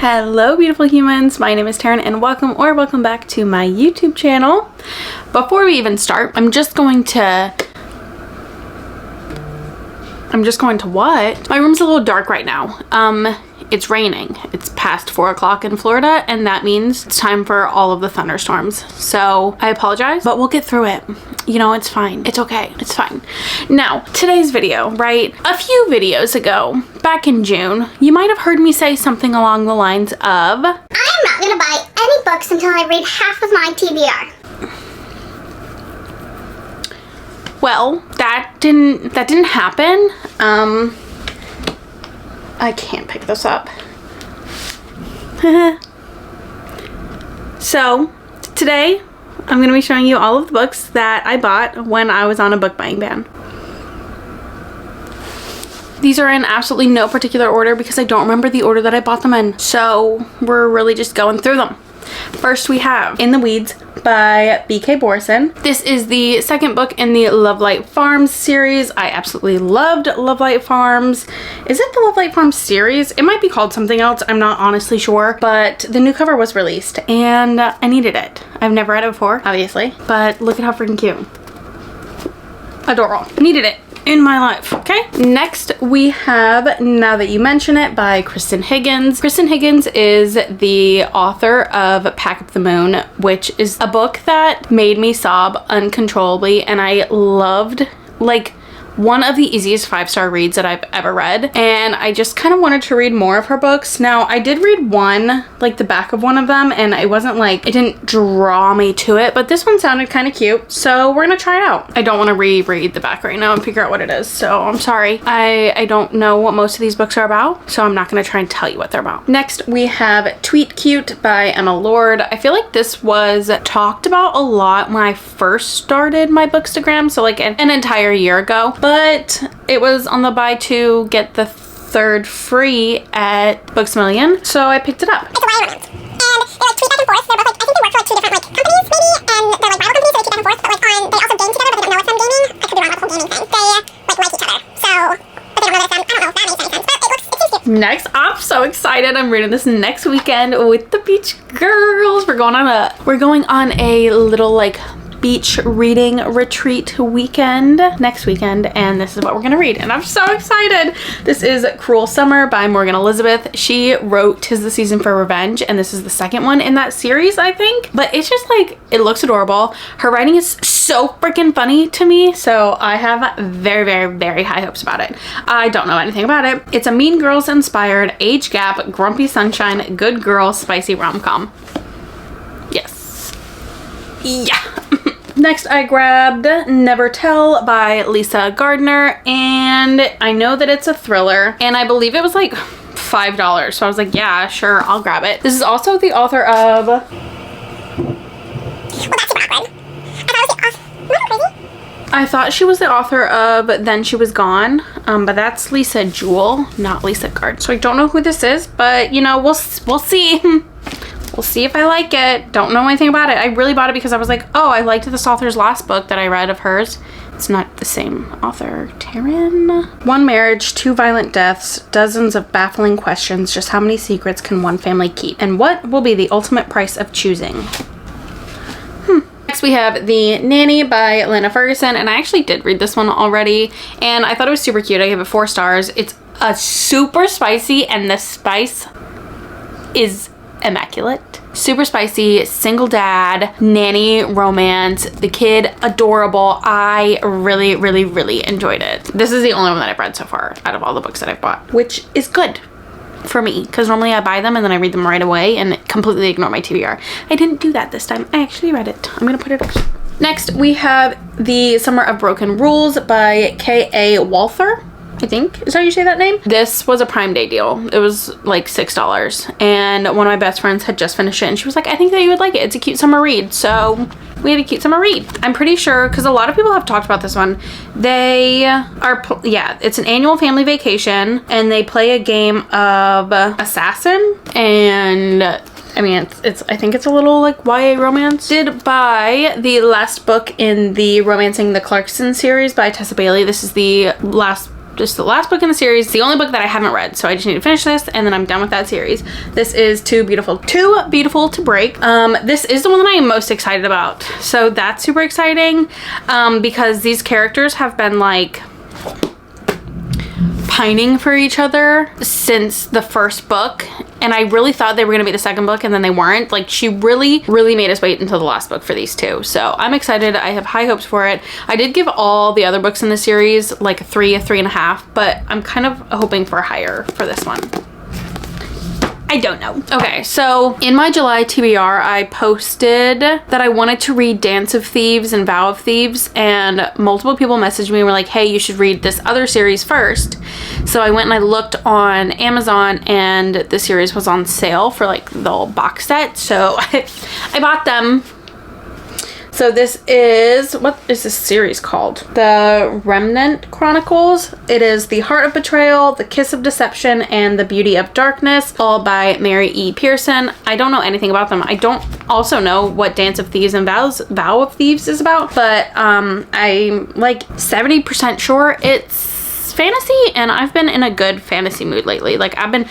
Hello beautiful humans, my name is Taryn and welcome back to my YouTube channel. Before we even start, I'm just going to what? My room's a little dark right now. It's raining. It's past 4 o'clock in Florida and that means it's time for all of the thunderstorms. So I apologize, but we'll get through it. You know, it's fine. It's okay. It's fine. Now, today's video, right? A few videos ago, back in June, you might have heard me say something along the lines of, I am not gonna buy any books until I read half of my TBR. Well, that didn't happen. I can't pick this up. So, today I'm going to be showing you all of the books that I bought when I was on a book buying ban. These are in absolutely no particular order because I don't remember the order that I bought them in. So, we're really just going through them. First we have In the Weeds by B.K. Borison. This is the second book in the Love Light Farms series. I absolutely loved Love Light Farms. Is it the Love Light Farms series? It might be called something else. I'm not honestly sure, but the new cover was released and I needed it. I've never read it before, obviously, but look at how freaking cute. Adorable. I needed it in my life. Okay, next we have Now That You Mention It by Kristan Higgins. Kristan Higgins is the author of Pack Up the Moon, which is a book that made me sob uncontrollably, and I loved, like, one of the easiest 5-star reads that I've ever read, and I just kind of wanted to read more of her books. Now, I did read one, like the back of one of them, and it wasn't like, it didn't draw me to it, but this one sounded kind of cute, so we're gonna try it out. I don't want to reread the back right now and figure out what it is, so I'm sorry. I don't know what most of these books are about, so I'm not gonna try and tell you what they're about. Next, we have Tweet Cute by Emma Lord. I feel like this was talked about a lot when I first started my Bookstagram, so like an entire year ago, but it was on the buy two get the third free at Books A Million, so I picked it up. It's a YA romance. And they like tweet back and forth. They're both like, I think they work for like 2 different like companies maybe, and they're like rival companies, so they tweet back and forth, but like they also game together, but they don't know it's them gaming. I could be wrong about the whole gaming thing. They like each other. So, but they don't know that it's them. I don't know if that makes any sense, but it seems cute. Next, I'm so excited. I'm reading this next weekend with the Beach Girls. We're going on a little like beach reading retreat weekend next weekend, and this is what we're gonna read, and I'm so excited. This is Cruel Summer by Morgan Elizabeth. She wrote 'Tis the Season for Revenge, and this is the second one in that series, I think, but it's just like, it looks adorable. Her writing is so freaking funny to me, so I have very, very, very high hopes about it. I don't know anything about it. It's a Mean Girls inspired, age gap, grumpy sunshine, good girl, spicy rom-com. Yes. Yeah. Next, I grabbed Never Tell by Lisa Gardner, and I know that it's a thriller, and I believe it was like $5, so I was like, yeah, sure, I'll grab it. This is also the author of... Well, that's super awkward. I thought she was the author of Then She Was Gone, but that's Lisa Jewell, not Lisa Gardner. So I don't know who this is, but you know, we'll see. We'll see if I like it. Don't know anything about it. I really bought it because I was like, oh, I liked this author's last book that I read of hers. It's not the same author. Taryn? One marriage, 2 violent deaths, dozens of baffling questions. Just how many secrets can one family keep? And what will be the ultimate price of choosing? Next we have The Nanny by Lana Ferguson, and I actually did read this one already, and I thought it was super cute. I gave it 4 stars. It's a super spicy, and the spice is immaculate. Super spicy, single dad, nanny romance. The kid, adorable. I really, really, really enjoyed it. This is the only one that I've read so far out of all the books that I've bought, which is good for me because normally I buy them and then I read them right away and completely ignore my TBR. I didn't do that this time. I actually read it. I'm gonna put it up. Next, we have The Summer of Broken Rules by K.A. Walther, I think is how you say that name. This was a Prime Day deal. It was like $6, and one of my best friends had just finished it, and she was like, I think that you would like it. It's a cute summer read. So we had a cute summer read. I'm pretty sure, because a lot of people have talked about this one. They are, yeah, it's an annual family vacation, and they play a game of assassin, and I mean, I think it's a little like YA romance. Did buy the last book in the Romancing the Clarkson series by Tessa Bailey. This is the last Just the last book in the series. It's the only book that I haven't read, so I just need to finish this and then I'm done with that series. This is Too Beautiful to Break. This is the one that I am most excited about. So that's super exciting because these characters have been like pining for each other since the first book, and I really thought they were gonna be the second book, and then they weren't. Like, she really made us wait until the last book for these two, so I'm excited. I have high hopes for it. I did give all the other books in the series like a 3.5, but I'm kind of hoping for higher for this one. I don't know. Okay, so in my July TBR, I posted that I wanted to read Dance of Thieves and Vow of Thieves, and multiple people messaged me and were like, hey, you should read this other series first. So I went and I looked on Amazon, and the series was on sale for like the whole box set, so I bought them. So this is, what is this series called? The Remnant Chronicles. It is The Heart of Betrayal, The Kiss of Deception, and The Beauty of Darkness, all by Mary E. Pearson. I don't know anything about them. I don't also know what Dance of Thieves and Vow of Thieves is about, but I'm like 70% sure it's fantasy, and I've been in a good fantasy mood lately. Like, I've been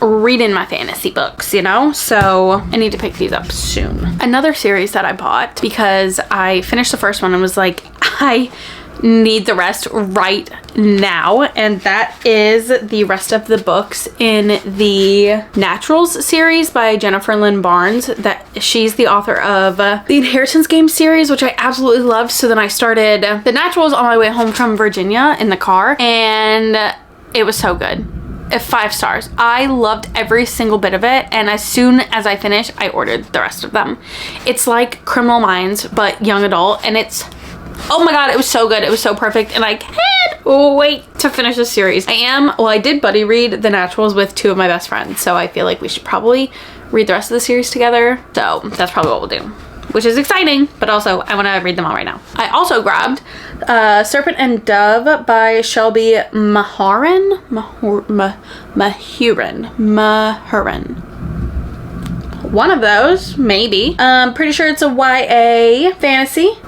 reading my fantasy books, you know, so I need to pick these up soon. Another series that I bought because I finished the first one and was like, I need the rest right now, and that is the rest of the books in the Naturals series by Jennifer Lynn Barnes. That she's the author of the Inheritance Game series, which I absolutely loved. So then I started the Naturals on my way home from Virginia in the car, and it was so good. 5 stars. I loved every single bit of it, and as soon as I finished, I ordered the rest of them. It's like Criminal Minds but young adult, and it's, oh my god, it was so good. It was so perfect, and I can't wait to finish this series. I did buddy read the Naturals with 2 of my best friends, so I feel like we should probably read the rest of the series together. So that's probably what we'll do, which is exciting, but also I want to read them all right now. I also grabbed Serpent and Dove by Shelby Mahurin. One of those, maybe. Pretty sure it's a YA fantasy.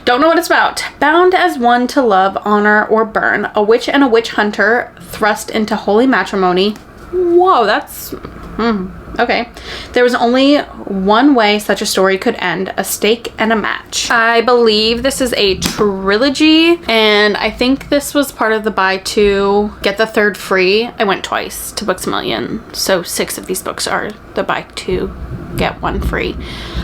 Don't know what it's about. Bound as one to love, honor, or burn, a witch and a witch hunter thrust into holy matrimony. Whoa, that's... okay. There was only one way such a story could end, a stake and a match. I believe this is a trilogy, and I think this was part of the buy 2, get the 3rd free. I went twice to Books A Million, so 6 of these books are the buy 2, get 1 free.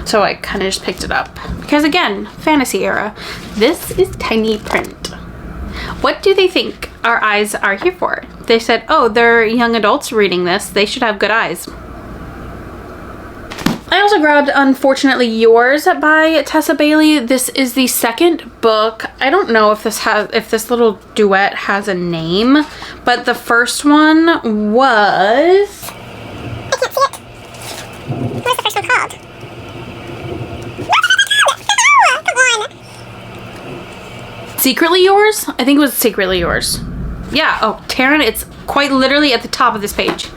So I kind of just picked it up because, again, fantasy era. This is tiny print. What do they think our eyes are here for? They said, oh, they're young adults reading this. They should have good eyes. I also grabbed Unfortunately Yours by Tessa Bailey. This is the 2nd book. I don't know if this little duet has a name, but the first one was... I can't see it. What was the first one called? Come on. Secretly Yours? I think it was Secretly Yours. Yeah, oh, Taryn, it's quite literally at the top of this page.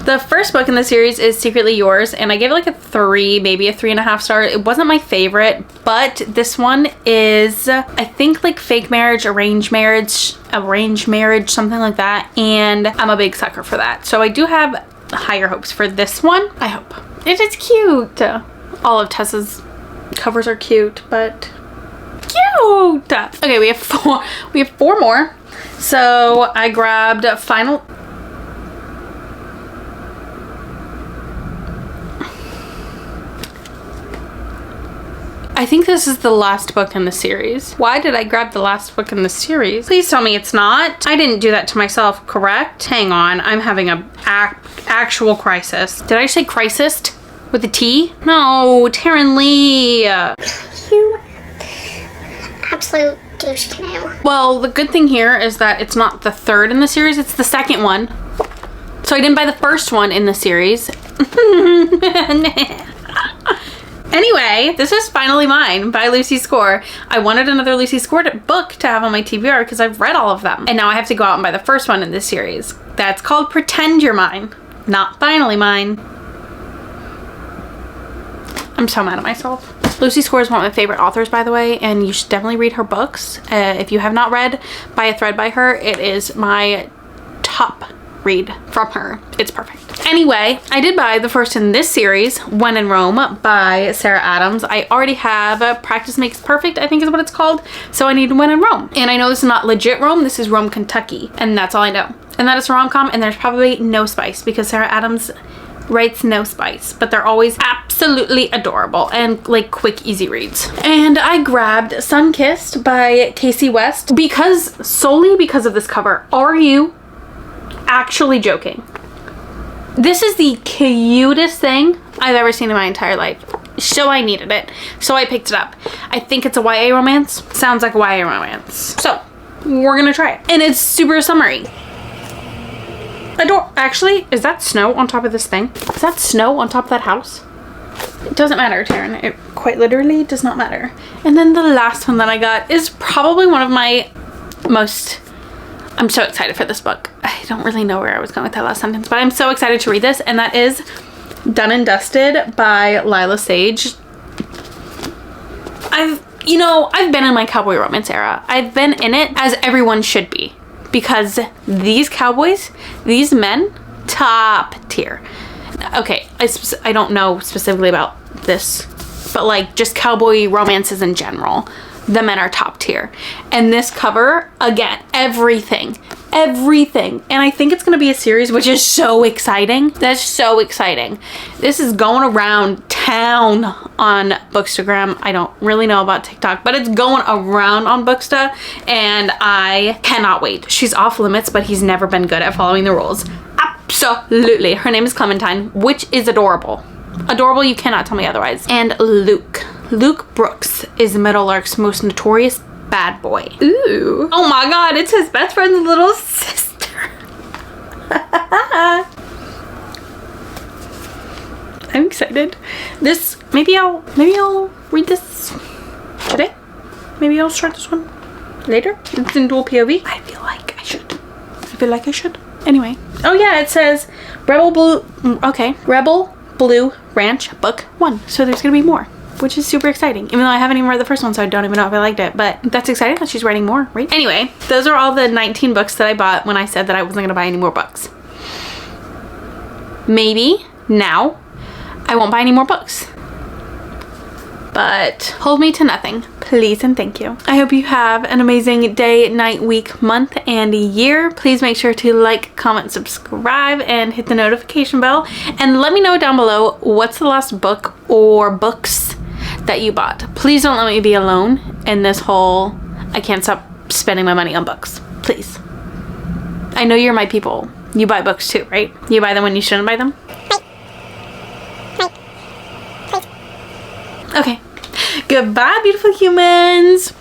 The first book in the series is Secretly Yours, and I gave it like a 3, maybe a 3.5 star. It wasn't my favorite, but this one is, I think, like fake marriage, arranged marriage, something like that, and I'm a big sucker for that. So I do have higher hopes for this one, I hope. It is cute. All of Tessa's covers are cute, but cute. Okay, we have 4 more. So I grabbed Final... I think this is the last book in the series. Why did I grab the last book in the series? Please tell me it's not. I didn't do that to myself, correct? Hang on, I'm having a actual crisis. Did I say crisis with a T? No, Tarynleigh. You absolute douche canoe. Well, the good thing here is that it's not the 3rd in the series, it's the 2nd one. So I didn't buy the first one in the series. Anyway, this is Finally Mine by Lucy Score. I wanted another Lucy Score book to have on my TBR because I've read all of them. And now I have to go out and buy the first one in this series. That's called Pretend You're Mine, not Finally Mine. I'm so mad at myself. Lucy Score is one of my favorite authors, by the way, and you should definitely read her books. If you have not read By a Thread by her, it is my top read from her. It's perfect. Anyway, I did buy the first in this series, When in Rome by Sarah Adams. I already have Practice Makes Perfect, I think is what it's called. So I need When in Rome. And I know this is not legit Rome, this is Rome, Kentucky. And that's all I know. And that is a rom-com, and there's probably no spice because Sarah Adams writes no spice, but they're always absolutely adorable and like quick, easy reads. And I grabbed Sunkissed by Kasie West solely because of this cover. Are you actually joking? This is the cutest thing I've ever seen in my entire life. So I needed it. So I picked it up. I think it's a YA romance. Sounds like a YA romance. So we're gonna try it. And it's super summery. Actually, is that snow on top of this thing? Is that snow on top of that house? It doesn't matter, Taryn. It quite literally does not matter. And then the last one that I got is probably one of my most... I'm so excited for this book. I don't really know where I was going with that last sentence, but I'm so excited to read this, and that is Done and Dusted by Lyla Sage. I've been in my cowboy romance era. I've been in it as everyone should be, because these cowboys, these men, top tier. Okay, I don't know specifically about this, but like just cowboy romances in general, the men are top tier. And this cover, again, everything. And I think it's gonna be a series, which is so exciting. That's so exciting. This is going around town on Bookstagram. I don't really know about TikTok, but it's going around on Booksta, and I cannot wait. She's off limits, but he's never been good at following the rules. Absolutely. Her name is Clementine, which is adorable. Adorable, you cannot tell me otherwise. And Luke Brooks is Middle-earth's most notorious bad boy. Ooh. Oh my god, it's his best friend's little sister. I'm excited. Maybe I'll read this today. Maybe I'll start this one later. It's in dual POV. I feel like I should. Anyway. Oh yeah, it says Rebel Blue Ranch Book 1. So there's gonna be more, which is super exciting. Even though I haven't even read the first one, so I don't even know if I liked it. But that's exciting that she's writing more, right? Anyway, those are all the 19 books that I bought when I said that I wasn't gonna buy any more books. Maybe now I won't buy any more books. But hold me to nothing, please and thank you. I hope you have an amazing day, night, week, month, and year. Please make sure to like, comment, subscribe, and hit the notification bell. And let me know down below, what's the last book or books that you bought? Please don't let me be alone in this whole, I can't stop spending my money on books. Please. I know you're my people. You buy books too, right? You buy them when you shouldn't buy them? Okay. Goodbye, beautiful humans.